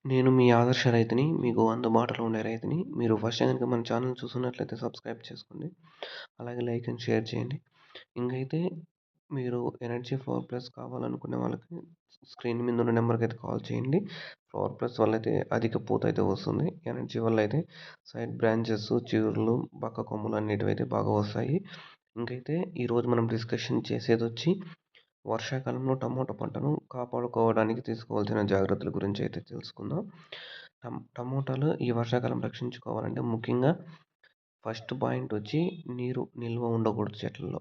నేను మీ ఆదర్శ రైతుని. మీకు అందుబాటులో ఉండే రైతుని. మీరు ఫస్ట్ టైం గనుక మన ఛానెల్ చూస్తున్నట్లయితే సబ్స్క్రైబ్ చేసుకోండి. అలాగే లైక్ అండ్ షేర్ చేయండి. ఇంకైతే మీరు ఎనర్జీ 4+ కావాలనుకునే వాళ్ళకి స్క్రీన్ మీద ఉన్న నెంబర్‌కైతే కాల్ చేయండి. 4+ వల్ల అయితే అధిక పూతయితే వస్తుంది. ఎనర్జీ వల్ల అయితే సైడ్ బ్రాంచెస్, చిగుర్లు, పక్క కొమ్మలు అనేటివైతే బాగా వస్తాయి. ఇంకైతే ఈరోజు మనం డిస్కషన్ చేసేదొచ్చి వర్షాకాలంలో టమోటా పంటను కాపాడుకోవడానికి తీసుకోవాల్సిన జాగ్రత్తల గురించి అయితే తెలుసుకుందాం. టమోటాలు ఈ వర్షాకాలం రక్షించుకోవాలంటే ముఖ్యంగా ఫస్ట్ పాయింట్ వచ్చి నీరు నిల్వ ఉండకూడదు చెట్లలో.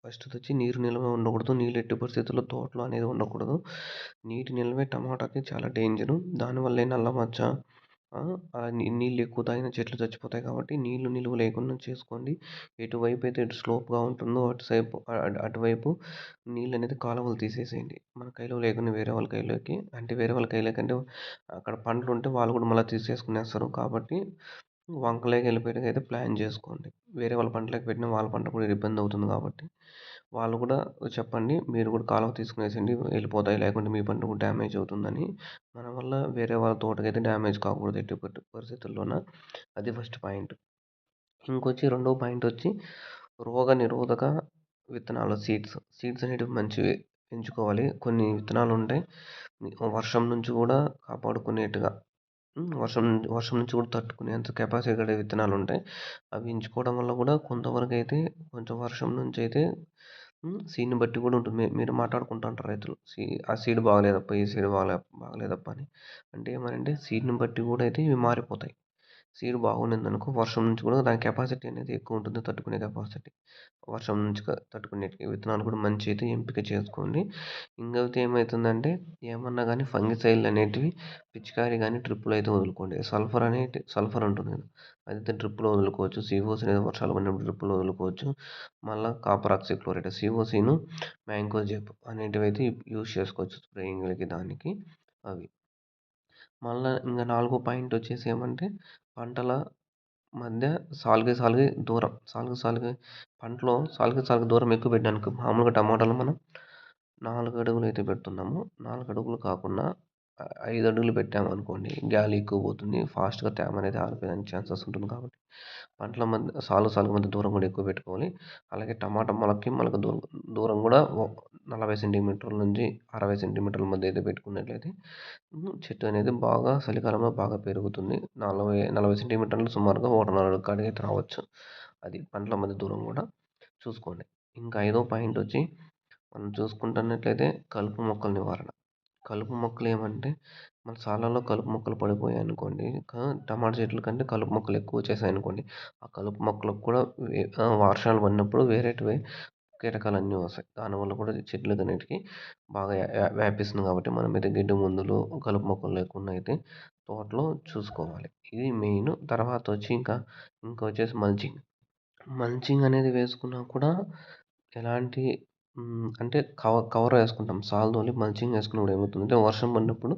ఫస్ట్‌దొచ్చి నీరు నిల్వ ఉండకూడదు. నీళ్ళు ఎట్టి పరిస్థితుల్లో తోటలో అనేది ఉండకూడదు. నీటి నిల్వే టమాటాకి చాలా డేంజరు. దానివల్లే నల్ల మచ్చ నీళ్ళు ఎక్కువ తాగిన చెట్లు చచ్చిపోతాయి కాబట్టి నీళ్ళు నిలువ లేకుండా చేసుకోండి. ఎటువైపైతే స్లోప్‌గా ఉంటుందో అటువైపు నీళ్ళనేది కాలువలు తీసేసేయండి. మన కైలో లేకుండా వేరే వాళ్ళ కైలోకి అంటే వేరే వాళ్ళ కైలోకి అంటే అక్కడ పంటలుంటే వాళ్ళు కూడా మళ్ళా తీసేసుకునేస్తారు. కాబట్టి వంకలోకి వెళ్ళిపోయేటట్టయితే ప్లాన్ చేసుకోండి. వేరే వాళ్ళ పంటలోకి పెట్టినా వాళ్ళ పంట కూడా ఇబ్బంది అవుతుంది కాబట్టి వాళ్ళు కూడా చెప్పండి. మీరు కూడా కాలువ తీసుకునేసేయండి వెళ్ళిపోతాయి. లేకుంటే మీ పంట కూడా డ్యామేజ్ అవుతుందని. మన వల్ల వేరే వాళ్ళ తోటకైతే డ్యామేజ్ కాకూడదు ఎట్టి పరిస్థితుల్లోన. అది ఫస్ట్ పాయింట్. ఇంకొచ్చి రెండో పాయింట్ వచ్చి రోగనిరోధక విత్తనాలు సీడ్స్ అనేటివి మంచివి ఎంచుకోవాలి. కొన్ని విత్తనాలు ఉంటాయి. వర్షం నుంచి కూడా కాపాడుకునేట్టుగా వర్షం నుంచి కూడా తట్టుకునేంత కెపాసిటీ గల విత్తనాలుంటాయి. అవి ఎంచుకోవడం వల్ల కూడా కొంతవరకైతే కొంచెం వర్షం నుంచయితే సీడ్‌ని బట్టి కూడా ఉంటుంది. మీరు మాట్లాడుకుంటా ఉంటారు రైతులు. ఆ సీడ్ బాగలేదప్పా, ఈ సీడ్ బాగలేదప్పా అని. అంటే ఏమనంటే సీడ్‌ని బట్టి కూడా అయితే ఇవి మారిపోతాయి. సీడ్ బాగుండిందనుకో వర్షం నుంచి కూడా దాని కెపాసిటీ అనేది ఎక్కువ ఉంటుంది. తట్టుకునే కెపాసిటీ. వర్షం నుంచి తట్టుకునేటివి విత్తనాలు కూడా మంచి అయితే ఎంపిక చేసుకోండి. ఇంకైతే ఏమైతుందంటే ఏమన్నా గానీ ఫంగిసైడ్‌లు అనేటివి పిచికారీ గానీ డ్రిప్పులో అయితే వదులుకోండి. సల్ఫర్ ఉంటుంది కదా! అదైతే డ్రిప్పులో వదులుకోవచ్చు. సీఓసీ అనేది వర్షాలు పడినప్పుడు డ్రిప్పులో వదులుకోవచ్చు. మళ్ళా కాపర్ ఆక్సిక్లోరైడ్ సీఓసీను మ్యాంకోజెబ్ అనేటివైతే యూజ్ చేసుకోవచ్చు స్ప్రేయింగ్‌లకి దానికి అవి. మళ్ళా ఇంక నాలుగో పాయింట్ వచ్చేసి ఏమంటే పంటల మధ్య సాలుకి దూరం. సాలుకి దూరం ఎక్కువ పెట్టామనుకో మామూలుగా టమాటాలు మనం 4 అడుగులైతే పెడుతున్నాము. 4 అడుగులు కాకుండా 5 అడుగులు పెట్టామనుకోండి గాలి ఎక్కువ పోతుంది. ఫాస్ట్‌గా తేమ అనేది ఆరిపోయేదానికి ఛాన్సెస్ ఉంటుంది కాబట్టి పంటల మధ్య సాలుకి మధ్య దూరం కూడా ఎక్కువ పెట్టుకోవాలి. అలాగే టమాటా మొలక దూరం కూడా 40 సెంటీమీటర్ల నుంచి 60 సెంటీమీటర్ల మధ్య అయితే పెట్టుకున్నట్లయితే చెట్టు అనేది బాగా చలికాలంలో బాగా పెరుగుతుంది. 40 సెంటీమీటర్లు సుమారుగా 1.5 అడుగు కాడికైతే రావచ్చు. అది పంటల మధ్య దూరం కూడా చూసుకోండి. ఇంకా ఐదో పాయింట్ వచ్చి మనం చూసుకుంటున్నట్లయితే కలుపు మొక్కల నివారణ. కలుపు మొక్కలు ఏమంటే మన సాలలో కలుపు మొక్కలు పడిపోయాయనుకోండి టమాటా చెట్ల కంటే కలుపు మొక్కలు ఎక్కువ వచ్చేసాయనుకోండి ఆ కలుపు మొక్కలకు కూడా వర్షాలు పడినప్పుడు వేరేటివి కీటకాలన్నీ వస్తాయి. దానివల్ల కూడా చెట్లకన్నిటికి బాగా వ్యాపిస్తుంది కాబట్టి మనమైతే గడ్డి మందులు, కలుపు మొక్కలు లేకుండా అయితే తోటలో చూసుకోవాలి. ఇది మెయిన్. తర్వాత వచ్చి ఇంకా వచ్చేసి మల్చింగ్. మల్చింగ్ అనేది వేసుకున్నా కూడా ఎలాంటి అంటే కవర్ వేసుకుంటాం. సాలుతోని మల్చింగ్ వేసుకున్నప్పుడు ఏమవుతుందంటే వర్షం పడినప్పుడు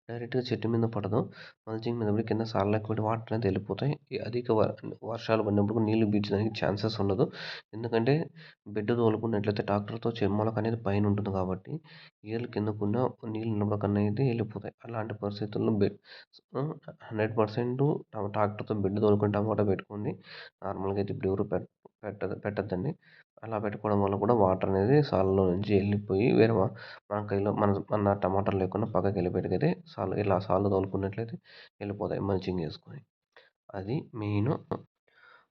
డైరెక్ట్‌గా చెట్టు మీద పడదు. మల్చింగ్ మీద పడి కింద సార్లకి పడి వాటర్ అనేది వెళ్ళిపోతాయి. ఈ అధిక వర్షాలు పడినప్పుడు నీళ్లు పీల్చడానికి ఛాన్సెస్ ఉండదు. ఎందుకంటే బెడ్ తోలుకున్నట్లయితే ట్రాక్టర్‌తో మొలక అనేది పైన ఉంటుంది కాబట్టి ఏర్లు కిందకున్న నీళ్ళు నిలవకుండా అయితే వెళ్ళిపోతాయి. అలాంటి పరిస్థితుల్లో 100% ట్రాక్టర్‌తో బెడ్ తోలుకొని టమోటా పెట్టుకోండి. నార్మల్‌గా అయితే ఇప్పుడు ఎవరు పెట్టొద్దండి. అలా పెట్టుకోవడం వల్ల కూడా వాటర్ అనేది సాలులో నుంచి వెళ్ళిపోయి వేరే మన కైలో మన టమాటాలు లేకుండా పక్కకి వెళ్ళిపోయేటికైతే ఇలా సాలు తోలుకున్నట్లయితే వెళ్ళిపోతాయి మల్చింగ్ వేసుకొని. అది మెయిను.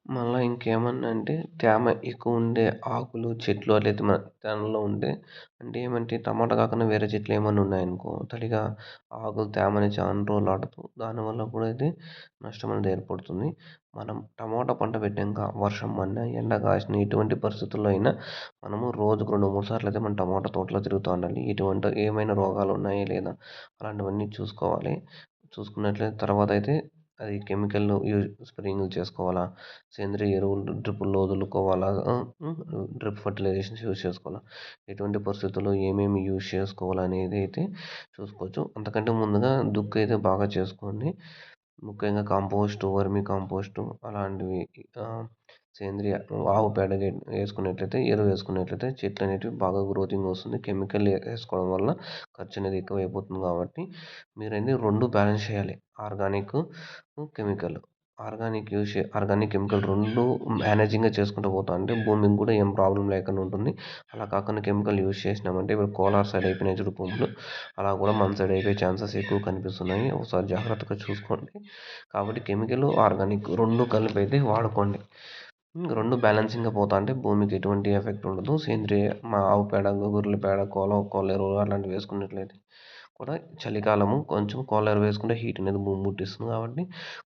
మళ్ళా ఇంకేమన్నా అంటే తేమ ఎక్కువ ఉండే ఆకులు, చెట్లు అట్లయితే మన చేనులో ఉంటే అంటే ఏమంటే టమాటా కాకుండా వేరే చెట్లు ఏమన్నా ఉన్నాయనుకో తడిగా ఆకులు తేమ అనేది చాలా రోజులు ఆడదు. దానివల్ల కూడా అయితే నష్టం అనేది ఏర్పడుతుంది. మనం టమోటా పంట పెట్టాక వర్షం పడినా, ఎండ కాసినా ఎటువంటి పరిస్థితుల్లో అయినా మనము రోజుకు 2, 3 సార్లు అయితే మన టమోటా తోటలో తిరుగుతూ ఉండాలి. ఏమైనా రోగాలు ఉన్నాయా లేదా అలాంటివన్నీ చూసుకోవాలి. చూసుకున్నట్లయితే తర్వాత అయితే అది కెమికల్ స్ప్రేయింగ్‌లు చేసుకోవాలా? సేంద్రియ ఎరువులు డ్రిప్పుల్లో వదులుకోవాలా? డ్రిప్ ఫర్టిలైజేషన్స్ యూజ్ చేసుకోవాలా? ఎటువంటి పరిస్థితుల్లో ఏమేమి యూజ్ చేసుకోవాలనేది అయితే చూసుకోవచ్చు. అంతకంటే ముందుగా దుక్కైతే బాగా చేసుకోండి. ముఖ్యంగా వర్మీ కంపోస్టు అలాంటివి సేంద్రియ ఆవు పేడ వేసుకున్నట్లయితే, ఎరువు వేసుకున్నట్లయితే చెట్లు అనేటివి బాగా గ్రోతింగ్ వస్తుంది. కెమికల్ వేసుకోవడం వల్ల ఖర్చు అనేది ఎక్కువైపోతుంది కాబట్టి మీరన్నీ 2 బ్యాలెన్స్ చేయాలి. Organic, chemical. ఆర్గానిక్, కెమికల్ 2 మేనేజింగ్‌గా చేసుకుంటూ పోతా ఉంటే భూమికి కూడా ఏం ప్రాబ్లమ్ లేకుండా ఉంటుంది. అలా కాకుండా కెమికల్ యూజ్ చేసినామంటే ఇప్పుడు కోలార్ సైడ్ అయిపోయినాయి చూడు భూములు, అలా కూడా మన సైడ్ అయిపోయే ఛాన్సెస్ ఎక్కువ కనిపిస్తున్నాయి. ఒకసారి జాగ్రత్తగా చూసుకోండి. కాబట్టి కెమికల్, ఆర్గానిక్ 2 కలిపి అయితే వాడుకోండి. 2 బ్యాలెన్సింగ్‌గా పోతా ఉంటే భూమికి ఎటువంటి ఎఫెక్ట్ ఉండదు. సేంద్రియ ఆవు పేడ, గొర్రెల పేడ, కోళ్ళ ఎరువులు అలాంటివి వేసుకున్నట్లయితే కూడా చలికాలము కొంచెం కోళ్ళ ఎరువు వేసుకుంటే హీట్ అనేది భూమి ముట్టిస్తుంది కాబట్టి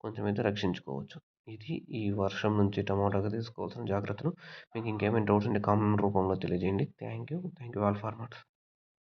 కొంచెం అయితే రక్షించుకోవచ్చు. ఇది ఈ వర్షం నుంచి టమోటాకి తీసుకోవాల్సిన జాగ్రత్తలు. మీకు ఇంకేమైనా డౌట్స్ ఉంటే కామెంట్ రూపంలో తెలియజేయండి. Thank you all farmers.